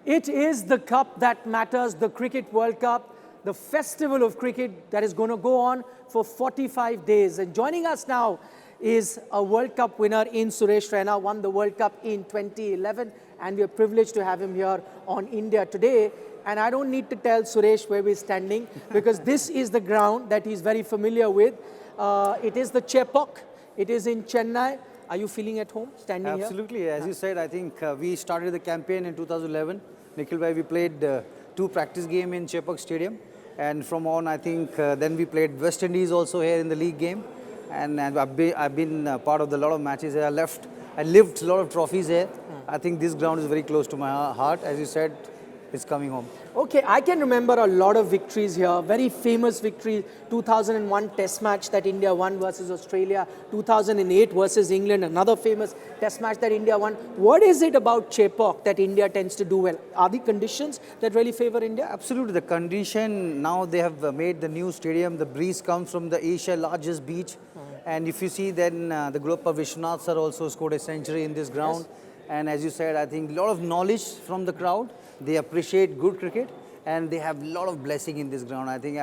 It is the cup that matters, the Cricket World Cup, the festival of cricket that is going to go on for 45 days. And joining us now is a World Cup winner in Suresh Raina, won the World Cup in 2011, and we are privileged to have him here on India today. And I don't need to tell Suresh where we're standing because this is the ground that he's very familiar with. It is the Chepauk. It is in Chennai. Are you feeling at home standing here? Absolutely. As you said, I think we started the campaign in 2011. Nikhil bhai, we played 2 practice games in Chepauk Stadium. And from on, I think then we played West Indies also here in the league game. And I've been part of a lot of matches here. I lived a lot of trophies here. I think this ground is very close to my heart. As you said, it's coming home. Okay, I can remember a lot of victories here. Very famous victory, 2001 Test match that India won versus Australia, 2008 versus England, another famous Test match that India won. What is it about Chepauk that India tends to do well? Are the conditions that really favor India? Absolutely, the condition, now they have made the new stadium, the breeze comes from the Asia's largest beach. And if you see then the group of Vishwanath sir also scored a century in this ground. Yes. And as you said, I think a lot of knowledge from the crowd. They appreciate good cricket and they have a lot of blessing in this ground. I think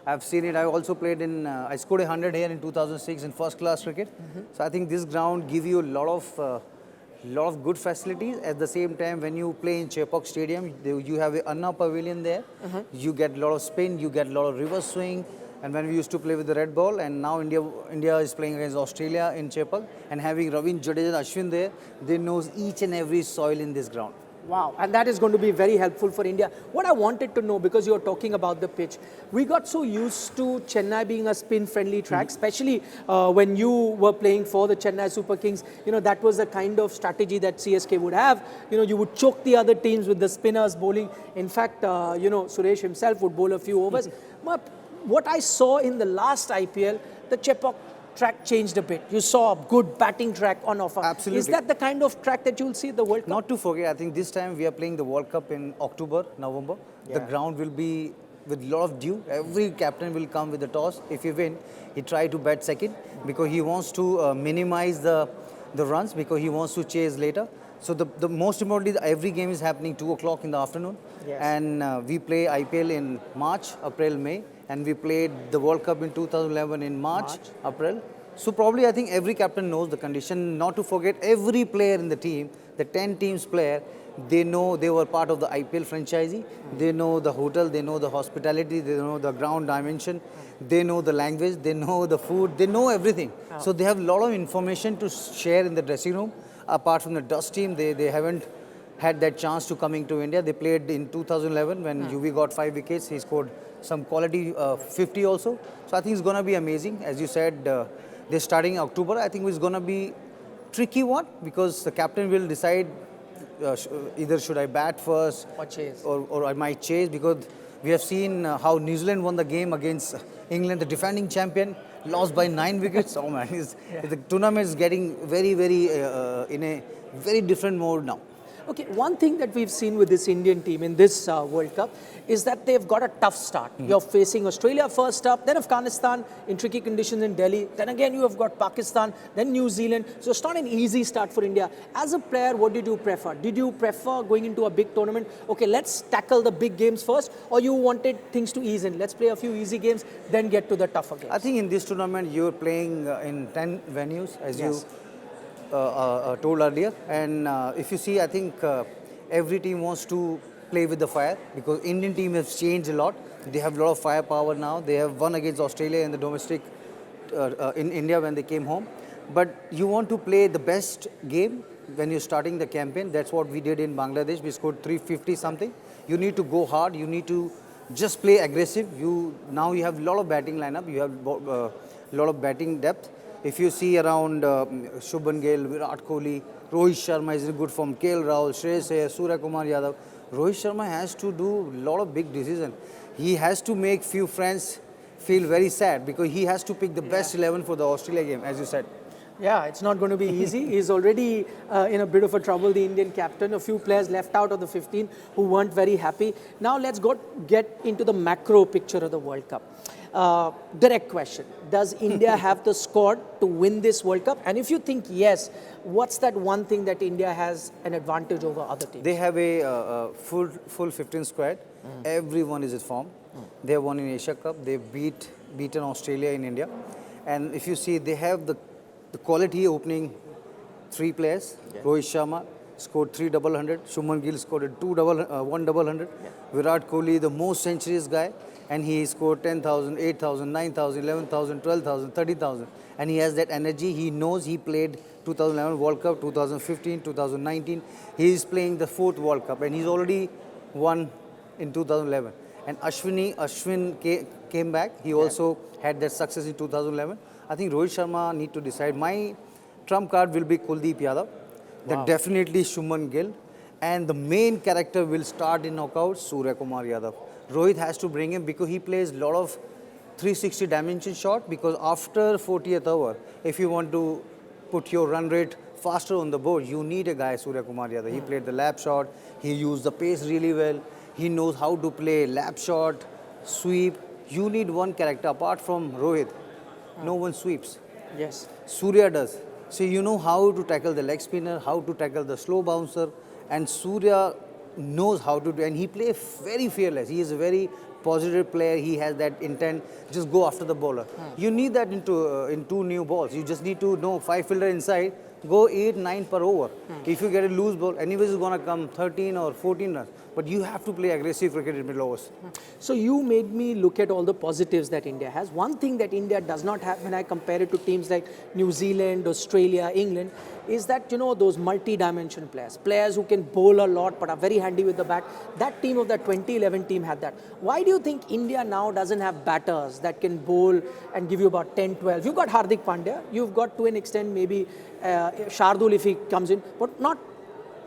I've seen it. I also played in, I scored 100 here in 2006 in first class cricket. So I think this ground gives you a lot of good facilities. At the same time, when you play in Chepauk Stadium, you have an Anna Pavilion there. You get a lot of spin, you get a lot of reverse swing. And when we used to play with the red ball, and now India is playing against Australia in Chepauk, and having Ravindra Jadeja and Ashwin there, they know each and every soil in this ground. Wow, and that is going to be very helpful for India. What I wanted to know, because you were talking about the pitch, we got so used to Chennai being a spin-friendly track, especially when you were playing for the Chennai Super Kings. You know, that was the kind of strategy that CSK would have. You know, you would choke the other teams with the spinners bowling. In fact, you know, Suresh himself would bowl a few overs. But what I saw in the last IPL, the Chepauk track changed a bit. You saw a good batting track on offer. Absolutely. Is that the kind of track that you'll see at the World Cup? Not to forget, I think this time we are playing the World Cup in October, November. Yeah. The ground will be with a lot of dew. Every captain will come with the toss. If he win, he try to bat second because he wants to minimize the runs because he wants to chase later. So the most importantly, every game is happening 2 o'clock in the afternoon. Yes. And we play IPL in March, April, May. And we played the World Cup in 2011 in March, April. So probably I think every captain knows the condition. Not to forget, every player in the team, the 10 teams player, they know they were part of the IPL franchisee. They know the hotel, they know the hospitality, they know the ground dimension, they know the language, they know the food, they know everything. Oh. So they have a lot of information to share in the dressing room. Apart from the dust team, they haven't had that chance to coming to India. They played in 2011 when UV got 5 wickets. He scored some quality 50 also. So I think it's going to be amazing. As you said, they're starting in October. I think it's going to be tricky one because the captain will decide either should I bat first or chase, or I might chase, because we have seen how New Zealand won the game against England, the defending champion, lost by 9 wickets. Oh man, the tournament is getting very, in a very different mode now. Okay, one thing that we've seen with this Indian team in this World Cup is that they've got a tough start. You're facing Australia first up, then Afghanistan in tricky conditions in Delhi, then again you have got Pakistan, then New Zealand. So it's not an easy start for India. As a player, what did you prefer? Did you prefer going into a big tournament? Okay, let's tackle the big games first, or you wanted things to ease in? Let's play a few easy games, then get to the tougher games. I think in this tournament you're playing in 10 venues, as you told earlier, and if you see, I think every team wants to play with the fire because Indian team has changed a lot. They have a lot of firepower now. They have won against Australia in the domestic in India when they came home. But you want to play the best game when you're starting the campaign. That's what we did in Bangladesh. We scored 350 something. You need to go hard. You need to just play aggressive. Now you have a lot of batting lineup. You have a lot of batting depth. If you see around Shubman Gill, Virat Kohli, Rohit Sharma is in good form, KL Rahul, Shreyas Iyer, Surya Kumar Yadav. Rohit Sharma has to do a lot of big decisions. He has to make few friends feel very sad because he has to pick the best 11 for the Australia game, as you said. Yeah, it's not going to be easy. He's already in a bit of a trouble, the Indian captain. A few players left out of the 15 who weren't very happy. Now let's get into the macro picture of the World Cup. Direct question. Does India have the squad to win this World Cup? And if you think yes, what's that one thing that India has an advantage over other teams? They have a full 15 squad. Everyone is at form. They have won in Asia Cup. They beaten Australia in India. And if you see, they have the quality opening three players. Rohit Sharma scored 3 double hundred. Shubman Gill scored 1 double hundred. Virat Kohli, the most centuries guy, and he scored 10,000, 8,000, 9,000, 11,000, 12,000, 30,000. And he has that energy. He knows he played 2011 World Cup, 2015, 2019. He is playing the fourth World Cup, and he's already won in 2011. And Ashwin came back. He also had that success in 2011. I think Rohit Sharma need to decide. My trump card will be Kuldeep Yadav. Then definitely Shubman Gill. And the main character will start in knockout, Surya Kumar Yadav. Rohit has to bring him because he plays a lot of 360 dimension shot, because after 40th over, if you want to put your run rate faster on the board, you need a guy, Surya Kumar Yadav. He played the lap shot. He used the pace really well. He knows how to play lap shot, sweep. You need one character. Apart from Rohit, no one sweeps. Yes. Surya does. So you know how to tackle the leg spinner, how to tackle the slow bouncer, and Surya knows how to do, and he plays very fearless. He is a very positive player. He has that intent, just go after the bowler. You need that in two new balls. You just need to know 5 fielder inside, go 8, 9 per over. If you get a loose ball, anyways it's going to come 13 or 14 runs. But you have to play aggressive cricket in middle overs. So you made me look at all the positives that India has. One thing that India does not have when I compare it to teams like New Zealand, Australia, England, is that, you know, those multi-dimension players who can bowl a lot but are very handy with the bat. That team of that 2011 team had that. Why do you think India now doesn't have batters that can bowl and give you about 10, 12? You've got Hardik Pandya, you've got to an extent maybe Shardul if he comes in, but not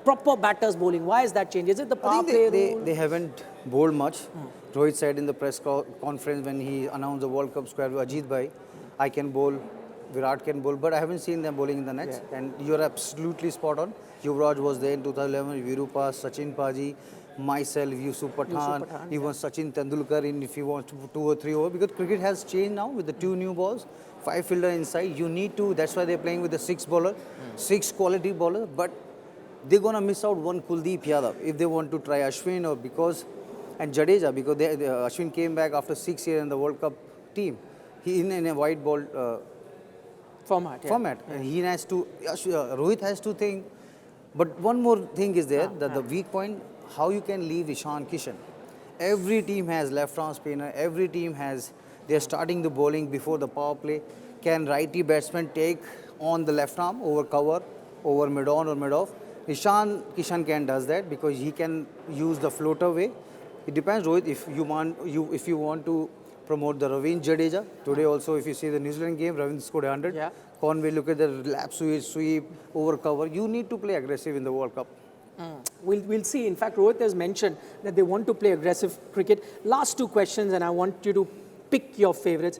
proper batters bowling. Why is that change? Is it the power play rule? They haven't bowled much. Rohit said in the press conference when he announced the World Cup squad with Ajit Bhai, I can bowl, Virat can bowl, but I haven't seen them bowling in the nets. And you're absolutely spot on. Yuvraj was there in 2011, Virupa, Sachin Paji, myself, Yusuf Pathan, even Sachin Tendulkar in if you want to 2 or 3 over, because cricket has changed now with the 2 new balls, 5 fielder inside. You need to, that's why they're playing with the 6 bowler, 6 quality bowler, but they're going to miss out one Kuldeep Yadav if they want to try Ashwin or because, and Jadeja, because Ashwin came back after 6 years in the World Cup team. He in a white ball format. And he has to, Rohit has to think. But one more thing is there, that the weak point, how you can leave Ishan Kishan. Every team has left arm spinner, every team has, they're starting the bowling before the power play. Can righty batsman take on the left arm over cover, over mid-on or mid-off? Ishan Kishan can does that because he can use the floater way. It depends, Rohit, if you want to promote the Ravindra Jadeja. Today also, if you see the New Zealand game, Ravindra scored 100. Yeah. Conway, look at the lap sweep, over cover. You need to play aggressive in the World Cup. We'll see. In fact, Rohit has mentioned that they want to play aggressive cricket. Last 2 questions, and I want you to pick your favorites.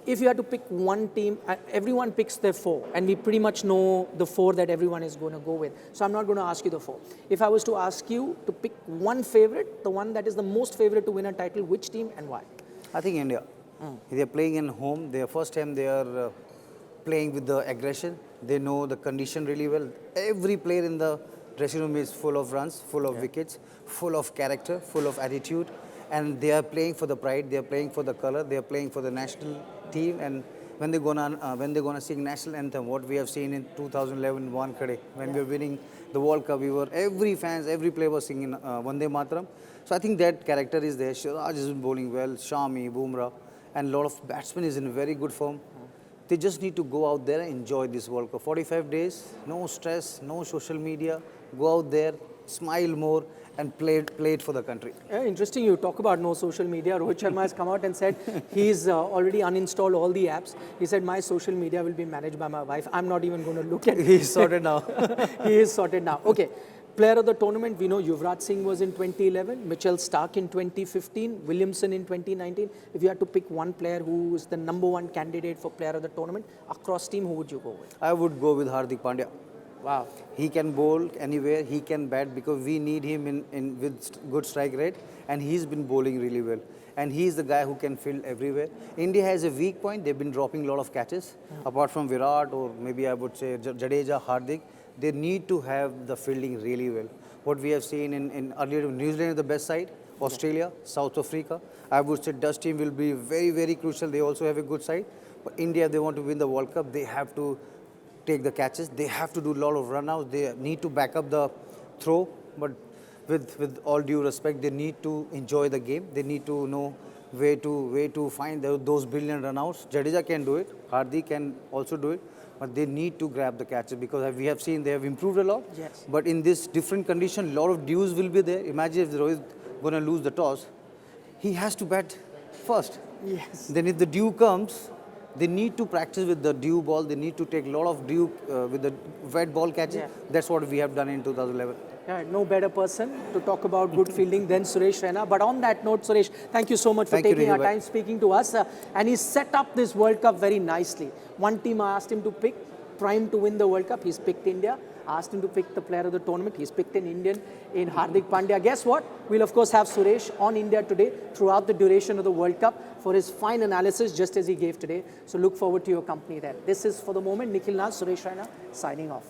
If you had to pick one team, everyone picks their 4, and we pretty much know the 4 that everyone is going to go with. So I'm not going to ask you the 4. If I was to ask you to pick one favorite, the one that is the most favorite to win a title, which team and why? I think India. They're playing in home. Their first time they are playing with the aggression. They know the condition really well. Every player in the dressing room is full of runs, full of wickets, full of character, full of attitude. And they are playing for the pride. They are playing for the color. They are playing for the national team. And when they're gonna sing national anthem, what we have seen in 2011 Wankhede, when we were winning the World Cup, every player was singing Vande Mataram. So I think that character is there. Shiraj is bowling well, Shami, Bumrah, and a lot of batsmen is in very good form. They just need to go out there and enjoy this World Cup. 45 days, no stress, no social media. Go out there, smile more, and play it for the country. Yeah, interesting. You talk about no social media. Rohit Sharma has come out and said he's already uninstalled all the apps. He said my social media will be managed by my wife. I'm not even going to look at it. He's sorted now. He is sorted now. Okay. Player of the tournament, we know Yuvraj Singh was in 2011, Mitchell Starc in 2015, Williamson in 2019. If you had to pick one player who is the number 1 candidate for player of the tournament across team, who would you go with? I would go with Hardik Pandya. Wow. He can bowl anywhere, he can bat because we need him with good strike rate, and he's been bowling really well. And he's the guy who can field everywhere. India has a weak point, they've been dropping a lot of catches. Apart from Virat or maybe I would say Jadeja, Hardik, they need to have the fielding really well. What we have seen in earlier, New Zealand is the best side, Australia, South Africa. I would say Dutch team will be very, very crucial. They also have a good side. But India, if they want to win the World Cup, they have to take the catches. They have to do a lot of run-outs. They need to back up the throw. But with all due respect, they need to enjoy the game. They need to know where to find those brilliant run-outs. Jadeja can do it. Hardik can also do it. But they need to grab the catches because we have seen they have improved a lot. Yes. But in this different condition, a lot of dews will be there. Imagine if Rohit going to lose the toss, he has to bat first. Yes. Then if the dew comes, they need to practice with the dew ball. They need to take a lot of dew with the wet ball catching. Yeah. That's what we have done in 2011. Yeah, no better person to talk about good fielding than Suresh Raina. But on that note, Suresh, thank you so much for Thank you, taking our Rihu bhai. time speaking to us. And he set up this World Cup very nicely. One team I asked him to pick, prime to win the World Cup. He's picked India. Asked him to pick the player of the tournament. He's picked an Indian in Hardik Pandya. Guess what? We'll of course have Suresh on India today throughout the duration of the World Cup for his fine analysis just as he gave today. So look forward to your company there. This is for the moment Nikhil Nath, Suresh Raina signing off.